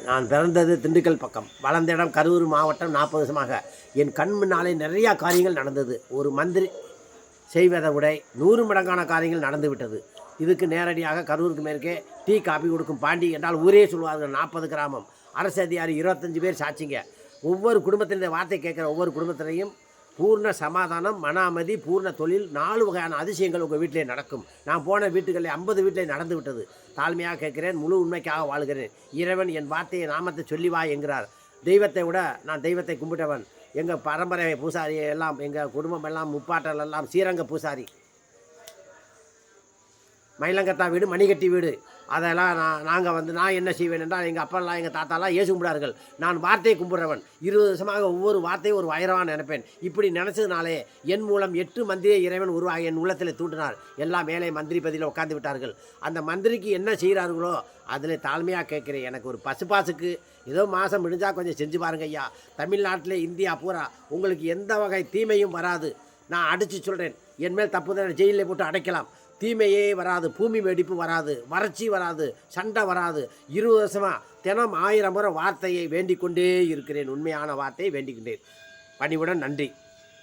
நான் பிறந்தது திண்டுக்கல் பக்கம், வளர்ந்த இடம் கரூர் மாவட்டம். 40 வருஷமாக என் கண் முன்னாலே நிறையா காரியங்கள் நடந்தது. ஒரு மந்திரி செய்வதை விட 100 மடங்கான காரியங்கள் நடந்து விட்டது. இதுக்கு நேரடியாக கரூருக்கு மேற்கே டீ காப்பி கொடுக்கும் பாண்டி என்றால் ஊரே சொல்வார்கள். 40 கிராமம், அரசு அதிகாரி 25 பேர் சாட்சிங்க. ஒவ்வொரு குடும்பத்தின் இந்த வார்த்தை கேட்குற ஒவ்வொரு குடும்பத்திலையும் பூர்ண சமாதானம், மன அமைதி, பூர்ண தொழில், 4 வகையான அதிசயங்கள் உங்கள் வீட்டிலே நடக்கும். நான் போன வீட்டுகளில் 50 வீட்டிலே நடந்து விட்டது. தாழ்மையாக கேட்கிறேன், முழு உண்மைக்காக வாழ்கிறேன். இறைவன் என் வார்த்தையை நாமத்தை சொல்லி வா என்கிறார். தெய்வத்தை விட நான் தெய்வத்தை கும்பிட்டவன். எங்கள் பரம்பரை பூசாரி எல்லாம், எங்கள் குடும்பம் எல்லாம் முப்பாட்டல் எல்லாம் ஸ்ரீரங்க பூசாரி. மயிலங்கத்தா வீடு, மணிகட்டி வீடு. அதெல்லாம் நாங்கள் நான் என்ன செய்வேன் என்றால், எங்கள் அப்பெல்லாம் எங்கள் தாத்தாலாம் இயேசு கும்பிடார்கள். நான் வார்த்தையை கும்பிட்றவன். 20 வருஷமாக ஒவ்வொரு வார்த்தையும் ஒரு வைரவான் நினைப்பேன். இப்படி நினச்சதுனாலே என் மூலம் 8 மந்திரியை இறைவன் உருவாகி என் உள்ளத்தில் தூண்டினார். எல்லாம் மேலே மந்திரி பதியில் உட்காந்து விட்டார்கள். அந்த மந்திரிக்கு என்ன செய்கிறார்களோ அதில் தாழ்மையாக கேட்குறேன். எனக்கு ஒரு பசுபாசுக்கு ஏதோ மாதம் முடிஞ்சால் கொஞ்சம் செஞ்சு பாருங்க ஐயா. தமிழ்நாட்டில் இந்தியா பூரா உங்களுக்கு எந்த வகை தீமையும் வராது. நான் அடித்து சொல்கிறேன், என் மேல் தப்பு தான் ஜெயிலில் போட்டு அடைக்கலாம். தீமையே வராது, பூமி வெடிப்பு வராது, வறட்சி வராது, சண்டை வராது. 20 வருஷமாக தினம் 1000 முறை வார்த்தையை வேண்டிக் கொண்டே இருக்கிறேன். உண்மையான வார்த்தையை வேண்டிக்கின்றேன். பணிவுடன் நன்றி.